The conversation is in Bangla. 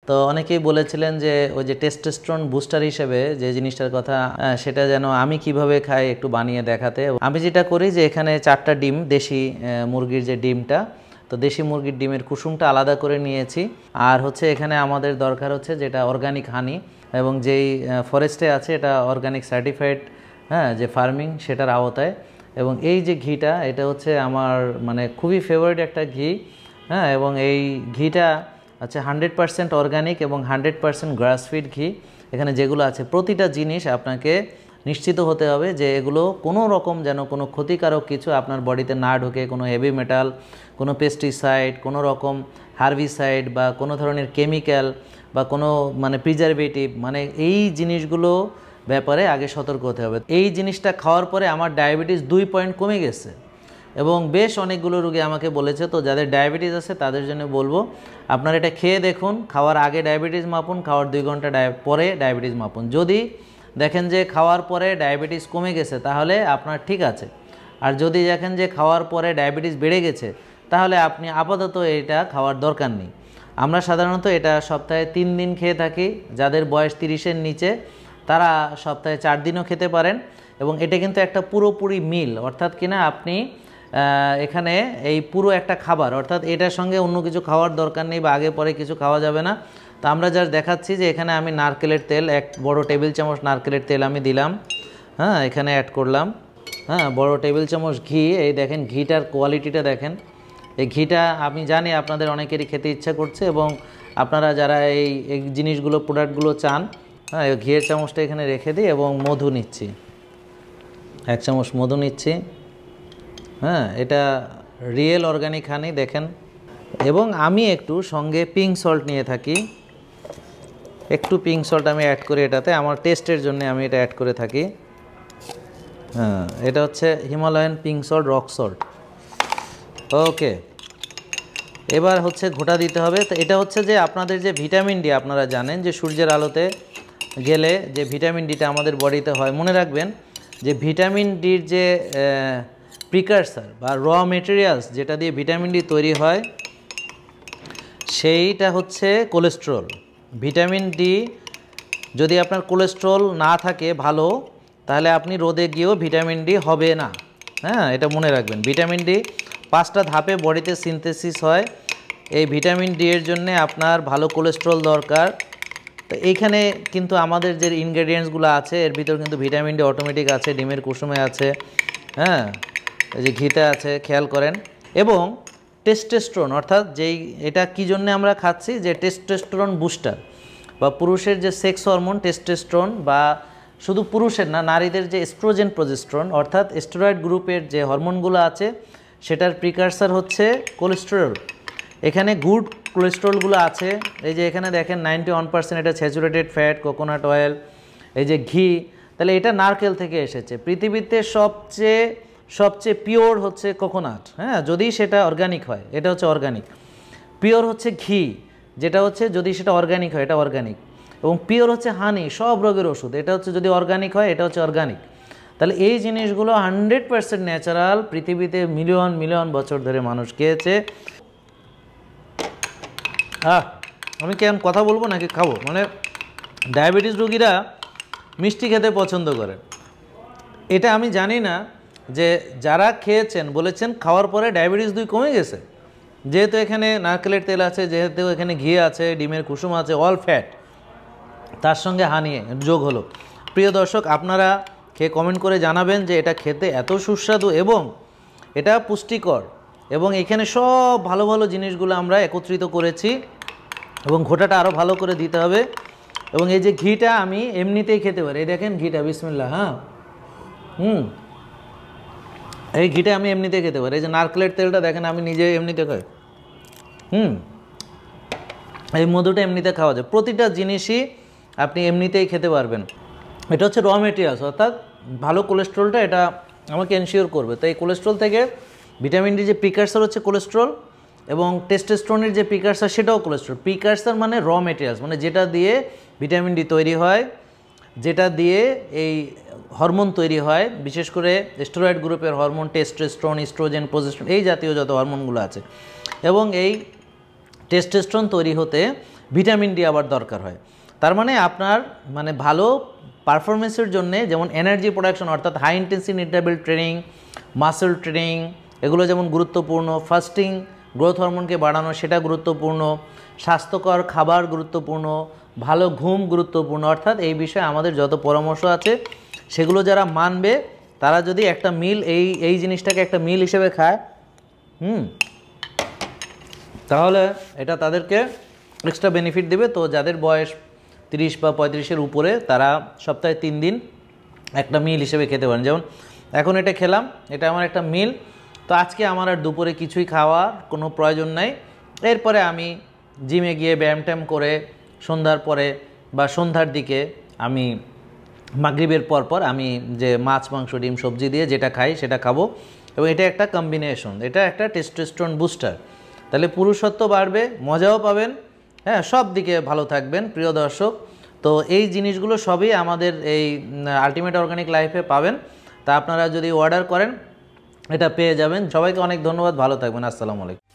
তো অনেকেই বলেছিলেন যে ওই যে টেস্টোস্টেরন বুস্টার হিসেবে যে জিনিসটার কথা সেটা যেন আমি কিভাবে খাই একটু বানিয়ে দেখাতে। আমি যেটা করি যে এখানে 4টা ডিম, দেশি মুরগির যে ডিমটা, তো দেশি মুরগির ডিমের কুসুমটা আলাদা করে নিয়েছি। আর হচ্ছে এখানে আমাদের দরকার হচ্ছে যেটা অর্গানিক হানি, এবং যেই ফরেস্টে আছে এটা অর্গানিক সার্টিফাইড, হ্যাঁ, যে ফার্মিং সেটার আওতায়। এবং এই যে ঘিটা, এটা হচ্ছে আমার মানে খুবই ফেভারিট একটা ঘি, হ্যাঁ। এবং এই ঘিটা আচ্ছা 100% অর্গানিক এবং 100% গ্রাসফিড ঘি। এখানে যেগুলো আছে প্রতিটা জিনিস আপনাকে নিশ্চিত হতে হবে যে এগুলো কোনো রকম যেন কোনো ক্ষতিকারক কিছু আপনার বডিতে না ঢোকে, কোনো হেভি মেটাল, কোনো পেস্টিসাইড, কোনো রকম হার্বিসাইড বা কোনো ধরনের কেমিক্যাল বা কোনো মানে প্রিজারভেটিভ, মানে এই জিনিসগুলো ব্যাপারে আগে সতর্ক হতে হবে। এই জিনিসটা খাওয়ার পরে আমার ডায়াবেটিস 2 পয়েন্ট কমে গেছে এবং বেশ অনেকগুলো রোগী আমাকে বলেছে। তো যাদের ডায়াবেটিস আছে তাদের জন্য বলবো আপনারা এটা খেয়ে দেখুন, খাওয়ার আগে ডায়াবেটিস মাপুন, খাওয়ার 2 ঘন্টা পরে ডায়াবেটিস মাপুন। যদি দেখেন যে খাওয়ার পরে ডায়াবেটিস কমে গেছে তাহলে আপনার ঠিক আছে, আর যদি দেখেন যে খাওয়ার পরে ডায়াবেটিস বেড়ে গেছে তাহলে আপনি আপাতত এটা খাওয়ার দরকার নেই। আমরা সাধারণত এটা সপ্তাহে 3 দিন খেয়ে থাকি। যাদের বয়স 30-এর নিচে তারা সপ্তাহে 4 দিনও খেতে পারেন। এবং এটা কিন্তু একটা পুরোপুরি মিল, অর্থাৎ কিনা আপনি এখানে এই পুরো একটা খাবার, অর্থাৎ এটার সঙ্গে অন্য কিছু খাওয়ার দরকার নেই বা আগে পরে কিছু খাওয়া যাবে না। তো আমরা যা দেখাচ্ছি যে এখানে আমি নারকেলের তেল 1 বড় টেবিল চামচ নারকেলের তেল আমি দিলাম, হ্যাঁ, এখানে অ্যাড করলাম, হ্যাঁ, বড় টেবিল চামচ ঘি। এই দেখেন ঘিটার কোয়ালিটিটা দেখেন। এই ঘিটা আমি জানি আপনাদের অনেকেরই খেতে ইচ্ছা করছে এবং আপনারা যারা এই জিনিসগুলো প্রোডাক্টগুলো চান, হ্যাঁ, এই ঘিয়ের চামচটা এখানে রেখে দিই এবং মধু নিচ্ছি, 1 চামচ মধু নিচ্ছি, হ্যাঁ, এটা রিয়েল অর্গানিক হানি দেখেন। এবং আমি একটু সঙ্গে পিঙ্ক সল্ট নিয়ে থাকি, একটু পিঙ্ক সল্ট আমি অ্যাড করি এটাতে, আমার টেস্টের জন্য আমি এটা অ্যাড করে থাকি, হ্যাঁ। এটা হচ্ছে Himalayan pink salt, rock salt. Okay, এবার হচ্ছে ঘোটা দিতে হবে। তো এটা হচ্ছে যে আপনাদের যে ভিটামিন ডি, আপনারা জানেন যে সূর্যের আলোতে গেলে যে ভিটামিন ডিটা আমাদের বডিতে হয়, মনে রাখবেন যে ভিটামিন ডির যে প্রিকারসার বা র মেটেরিয়ালস যেটা দিয়ে ভিটামিন ডি তৈরি হয় সেইটা হচ্ছে কোলেস্টেরল। ভিটামিন ডি যদি আপনার কোলেস্টেরল না থাকে ভালো, তাহলে আপনি রোদে গিয়েও ভিটামিন ডি হবে না, হ্যাঁ, এটা মনে রাখবেন। ভিটামিন ডি 5টা ধাপে বডিতে সিনথেসিস হয়। এই ভিটামিন ডি এর জন্য আপনার ভালো কোলেস্টেরল দরকার। তো এইখানে কিন্তু আমাদের যে ইনগ্রেডিয়েন্টসগুলো আছে এর ভিতর কিন্তু ভিটামিন ডি অটোমেটিক আছে, ডিমের কুসুমে আছে, হ্যাঁ, এই যে ঘিতে আছে, খেয়াল করেন। এবং টেস্টোস্টেরন, অর্থাৎ যেই এটা কী জন্য আমরা খাচ্ছি, যে টেস্টোস্টেরন বুস্টার বা পুরুষের যে সেক্স হরমোন টেস্টোস্টেরন, বা শুধু পুরুষের না, নারীদের যে এস্ট্রোজেন প্রজেস্টেরন অর্থাৎ স্টেরয়েড গ্রুপের যে হরমোনগুলো আছে সেটার প্রিকারসার হচ্ছে কোলেস্টেরল। এখানে গুড কোলেস্টেরলগুলো আছে, এই যে এখানে দেখেন 91% এটা স্যাচুরেটেড ফ্যাট, কোকোনাট অয়েল, এই যে ঘি, তাহলে এটা নারকেল থেকে এসেছে। পৃথিবীতে সবচেয়ে পিওর হচ্ছে কোকোনাট, হ্যাঁ, যদি সেটা অর্গানিক হয়, এটা হচ্ছে অর্গানিক। পিওর হচ্ছে ঘি, যেটা হচ্ছে যদি সেটা অর্গানিক হয়, এটা অর্গানিক। এবং পিওর হচ্ছে হানি, সব রোগের ওষুধ, এটা হচ্ছে যদি অর্গানিক হয়, এটা হচ্ছে অর্গানিক। তাহলে এই জিনিসগুলো 100% ন্যাচারাল, পৃথিবীতে মিলিয়ন মিলিয়ন বছর ধরে মানুষ খেয়েছে। আমি কেমন কথা বলবো নাকি খাবো, মানে ডায়াবেটিস রোগীরা মিষ্টি খেতে পছন্দ করে। এটা আমি জানি না যে যারা খেয়েছেন বলেছেন খাওয়ার পরে ডায়াবেটিস 2 কমে গেছে, যেহেতু এখানে নারকেলের তেল আছে, যেহেতু এখানে ঘি আছে, ডিমের কুসুম আছে, অল ফ্যাট, তার সঙ্গে হানি যোগ হলো। প্রিয় দর্শক, আপনারা খেয়ে কমেন্ট করে জানাবেন যে এটা খেতে এত সুস্বাদু এবং এটা পুষ্টিকর, এবং এখানে সব ভালো ভালো জিনিসগুলো আমরা একত্রিত করেছি এবং ঘোটাটা আরও ভালো করে দিতে হবে। এবং এই যে ঘিটা আমি এমনিতেই খেতে পারি, এই দেখেন ঘিটা, বিসমিল্লাহ, হ্যাঁ, এই ঘিটা আমি এমনিতেই খেতে পারি। এই যে নারকেলের তেলটা দেখেন আমি নিজে এমনিতে খাই, এই মধুটা এমনিতে খাওয়া যায়। প্রতিটা জিনিসই আপনি এমনিতেই খেতে পারবেন। এটা হচ্ছে র মেটেরিয়ালস, অর্থাৎ ভালো কোলেস্ট্রলটা এটা আমাকে এনশিওর করবে। তো এই কোলেস্ট্রল থেকে ভিটামিন ডি যে প্রিকারসার হচ্ছে কোলেস্ট্রল, এবং টেস্টোস্টেরনের যে প্রিকারসার সেটাও কোলেস্ট্রল। প্রিকারসার মানে র মেটেরিয়ালস, মানে যেটা দিয়ে ভিটামিন ডি তৈরি হয়, যেটা দিয়ে এই হরমোন তৈরি হয়, বিশেষ করে স্টেরয়েড গ্রুপের হরমোন টেস্টোস্টেরন, ইস্ট্রোজেন, প্রজেস্টেরন, এই জাতীয় যত হরমোনগুলো আছে। এবং এই টেস্টোস্টেরন তৈরি হতে ভিটামিন ডি আবার দরকার হয়। তার মানে আপনার মানে ভালো পারফরমেন্সের জন্য যেমন এনার্জি প্রোডাকশন অর্থাৎ high intensity interval training, muscle training এগুলো যেমন গুরুত্বপূর্ণ, ফাস্টিং গ্রোথ হরমোনকে বাড়ানো সেটা গুরুত্বপূর্ণ, স্বাস্থ্যকর খাবার গুরুত্বপূর্ণ, ভালো ঘুম গুরুত্বপূর্ণ। অর্থাৎ এই বিষয়ে আমাদের যত পরামর্শ আছে সেগুলো যারা মানবে তারা যদি একটা মিল এই জিনিসটাকে একটা মিল হিসেবে খায় তাহলে এটা তাদেরকে এক্সট্রা বেনিফিট দেবে। তো যাদের বয়স 30 বা 35-এর উপরে তারা সপ্তাহে 3 দিন একটা মিল হিসেবে খেতে পারেন। যেমন এখন এটা খেলাম, এটা আমার একটা মিল। তো আজকে আমার আর দুপুরে কিছুই খাওয়ার কোনো প্রয়োজন নাই। এরপরে আমি জিমে গিয়ে ব্যায়াম ট্যায়াম করে সন্ধ্যার পরে বা সন্ধ্যার দিকে আমি মাগরিবের পর আমি যে মাছ মাংস ডিম সবজি দিয়ে যেটা খাই সেটা খাবো। এবং এটা একটা কম্বিনেশন, এটা একটা টেস্টোস্টেরন বুস্টার। তাহলে পুরুষত্ব বাড়বে, মজাও পাবেন, হ্যাঁ, সব দিকে ভালো থাকবেন প্রিয় দর্শক। তো এই জিনিসগুলো সবই আমাদের এই আলটিমেট অর্গানিক লাইফে পাবেন। তা আপনারা যদি অর্ডার করেন এটা পেয়ে যাবেন। সবাইকে অনেক ধন্যবাদ, ভালো থাকবেন, আসসালামু আলাইকুম।